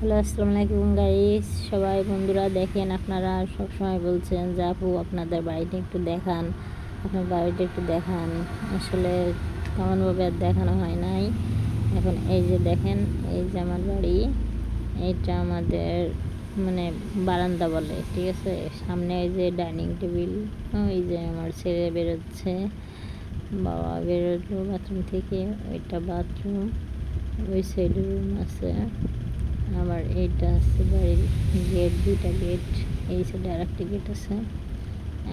Hello, আসসালামু আলাইকুম guys. সবাই বন্ধুরা দেখেন, আপনারা সব সময় বলছেন যে আপু আপনাদের বাড়িটা একটু দেখান, আপনার বাড়িটা একটু দেখান। আসলে তেমনভাবে আর দেখানো হয় নাই। এখন এই যে দেখেন, এই যে আমার বাড়ি, এইটা আমাদের মানে বারান্দা বলে, ঠিক আছে। সামনে এই যে ডাইনিং টেবিল, এই যে আমার ছেলে বেরোচ্ছে, বাবা বেরোলো বাথরুম থেকে, ওইটা বাথরুম, ওই সাইডে রুম আছে। আবার এইটা আছে বাড়ির গেট, দুইটা গেট, এই সাইডে আর একটা গেট আছে।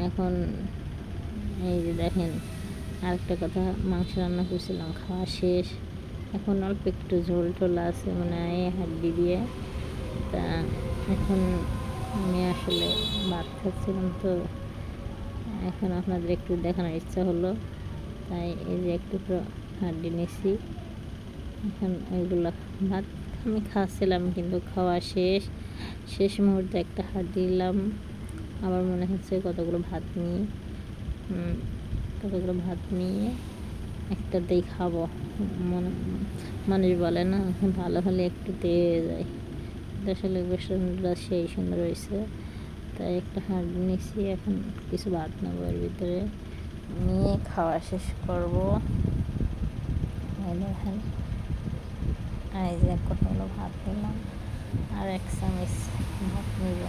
এখন এই যে দেখেন, আরেকটা কথা, মাংস রান্না করছিলাম, খাওয়া শেষ। এখন অল্প একটু ঝোল টোল আছে মানে হাড্ডি দিয়ে। তা এখন আমি আসলে ভাত খাচ্ছিলাম, তো এখন আপনাদের একটু দেখানোর ইচ্ছা হলো, তাই এই যে একটু হাড্ডি নিয়েছি। এখন ওইগুলো ভাত আমি খাচ্ছিলাম, কিন্তু খাওয়া শেষ মুহূর্তে একটা হাত দিলাম। আবার মনে হচ্ছে কতগুলো ভাত নিয়ে একটাতেই খাবো। মানুষ বলে না, ভালো হলে একটু দিয়ে যায়। আসলে বেসনটা সেই সুন্দর হয়েছে, তাই একটা হাত নিয়েছি। এখন কিছু ভাত নেবো, এর ভিতরে নিয়ে খাওয়া শেষ করবো। দেখেন, এই যে কতগুলো ভাত নিলাম, আর এক চামচ ভাত নিব,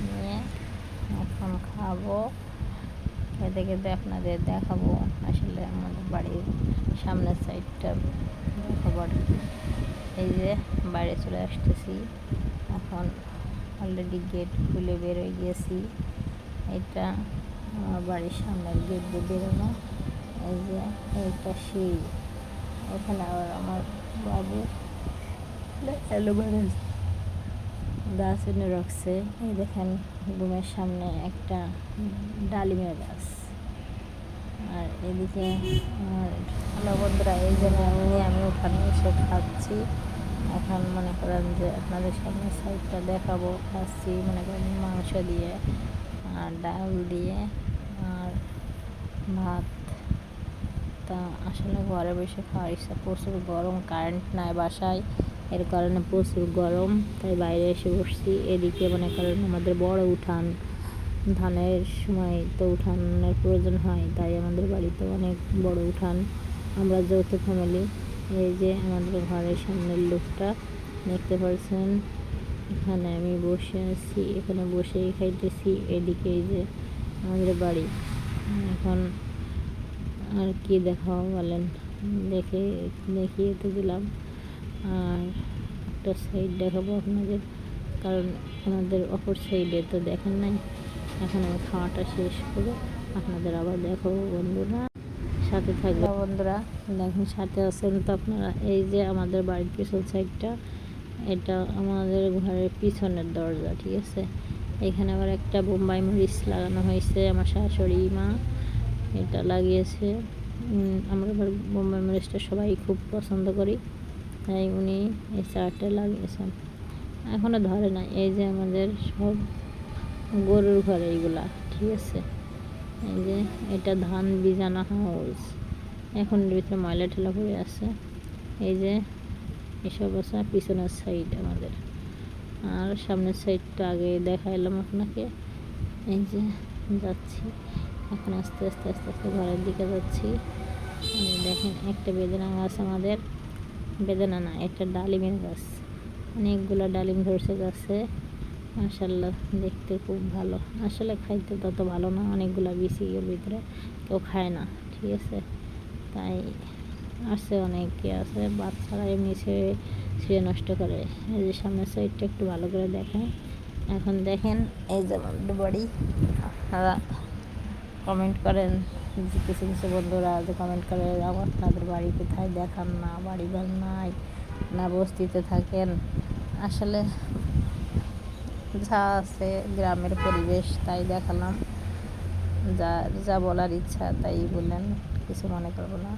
নিয়ে এখন খাবো। খেতে খেতে আপনাদের দেখাবো আসলে আমাদের বাড়ির সামনের সাইডটা দেখাবো আর কি। এই যে বাইরে চলে আসতেছি, এখন অলরেডি গেট খুলে বেরোয় গিয়েছি। এটা আমার বাড়ির সামনের গেট দিয়ে বেরোনো। এই যে এইটা সিঁড়ি, ওখানে আবার আমার বাবু অ্যালোভেরা গাছ এনে রাখছে। এই দেখেন, রুমের সামনে একটা ডালিমের গাছ। আর এদিকে আমার হ্যালো বন্ধুরা, এই জন্য আমি ওখানে এসে খাচ্ছি। এখন মনে করেন যে আপনাদের সামনে সাইডটা দেখাবো, খাচ্ছি মনে করেন মাংস দিয়ে আর ডাল দিয়ে আর ভাত। তা আসলে ঘরে বসে খাওয়ার ইচ্ছা, প্রচুর গরম, কারেন্ট নাই বাসায়, এর কারণে প্রচুর গরম, তাই বাইরে এসে বসছি। এদিকে মনে করেন আমাদের বড় উঠান, ধানের সময় তো উঠানের প্রয়োজন হয়, তাই আমাদের বাড়িতে অনেক বড় উঠান। আমরা যৌথ ফ্যামিলি। এই যে আমাদের ঘরের সামনের লোকটা দেখতে পাচ্ছেন, এখানে আমি বসে আছি, এখানে বসেই খাইতেছি। এদিকে এই যে আমাদের বাড়ি। এখন আর কি দেখাও বলেন, দেখিয়ে তো দিলাম। আর একটা সাইড দেখাবো আপনাদের, কারণ আমাদের অপর সাইডে তো দেখেন নাই। এখন আমি খাওয়াটা শেষ করে আপনাদের আবার দেখাবো বন্ধুরা, সাথে থাকবে বন্ধুরা। দেখেন সাথে আছেন তো আপনারা। এই যে আমাদের বাড়ির পিছন সাইডটা, এটা আমাদের ঘরের পিছনের দরজা, ঠিক আছে। এখানে আবার একটা বোম্বাই মরিচ লাগানো হয়েছে, আমার শাশুড়ি মা এটা লাগিয়েছে। আমরা আবার বোম্বাই মরিচটা সবাই খুব পছন্দ করি, তাই উনি এই চারটা লাগিয়েছেন। এখনও ধরে না। এই যে আমাদের সব গরুর ঘর এইগুলা, ঠিক আছে। এই যে এটা ধান বিজানা হাউস, এখন ভিতরে ময়লা ঠেলা পড়ে আছে। এই যে এসব আছে পিছনের সাইড আমাদের, আর সামনের সাইডটা আগে দেখাইলাম আপনাকে। এই যে যাচ্ছি এখন, আস্তে আস্তে আস্তে আস্তে ঘরের দিকে যাচ্ছি। দেখেন একটা বেদানা গাছ, আমাদের বেদানা না, এটা ডালিমের গাছ, অনেকগুলো ডালিম ধরছে গাছে, মাশাআল্লাহ দেখতে খুব ভালো। আসলে খাইতে তত ভালো না, অনেকগুলো বিচি এর ভিতরে, কেউ খায় না, ঠিক আছে। তাই আছে, অনেকে আছে বাচ্চারা এমনি ছিঁড়ে নষ্ট করে। এই যে সামনের সাইডটা একটু ভালো করে দেখেন। এখন দেখেন, এই যে আমাদের বাড়ি। আপনারা কমেন্ট করেন, যে কিছু কিছু বন্ধুরা যে কমেন্ট করে আপনাদের বাড়ি কোথায়, দেখান না, বাড়ি ঘর নাই না, বস্তিতে থাকেন। আসলে যা আছে গ্রামের পরিবেশ, তাই দেখালাম। যা যা বলার ইচ্ছা তাই বললেন, কিছু মনে করবো না।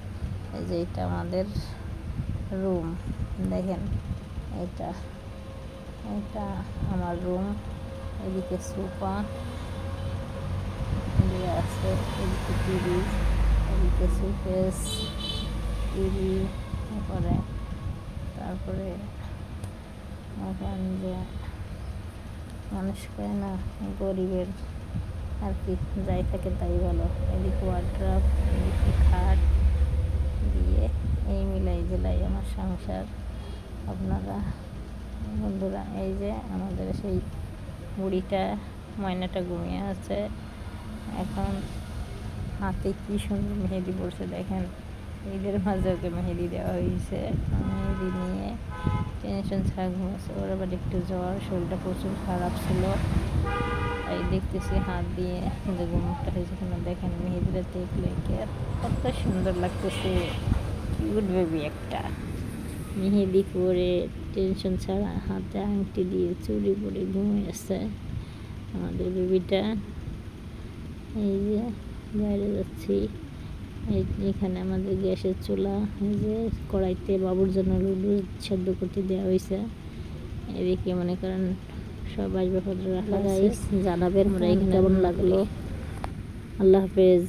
এই যে এটা আমাদের রুম, দেখেন এটা এটা আমার রুম। এদিকে সোফা দিয়ে আছে, এদিকে টিভি, এদিকে সুকেস, টিভি, তারপরে এখন যে মানুষ করে না, গরিবের আর কি, যাই থাকে তাই ভালো। এদিকে ওয়ার্ড্রপ, এদিকে খাট দিয়ে এই মিলাই জেলাই আমার সংসার। আপনারা বন্ধুরা, এই যে আমাদের সেই বুড়িটা, ময়নাটা ঘুমিয়ে আছে। এখন হাতে কি সুন্দর মেহেদি পড়ছে দেখেন, ঈদের মাঝে ওকে মেহেদি দেওয়া হয়েছে। মেহেদি নিয়ে টেনশন ছাড়া ঘুমাচ্ছে। ওর আবার একটু জ্বর, শরীরটা প্রচুর খারাপ ছিল, তাই দেখতেছি হাত দিয়ে যে ঘুমটা হয়েছে কিনা। দেখেন মেহেদিটা দেখলে কত সুন্দর লাগতেছে, কিউট বেবি একটা। মেহেদি পরে টেনশন ছাড়া হাতে আংটি দিয়ে চুড়ি পরে ঘুমিয়েছে আমাদের বেবিটা। এই যে বাইরে যাচ্ছি, এখানে আমাদের গ্যাসের চুলা, এই যে কড়াইতে বাবুর জন্য লুডু সেদ্ধ করতে দেওয়া হয়েছে। এদিকে মনে করেন সব আসবাবপত্র রাখা আছে। জানাবেন আমরা এখানে কেমন লাগলো। আল্লাহ হাফেজ।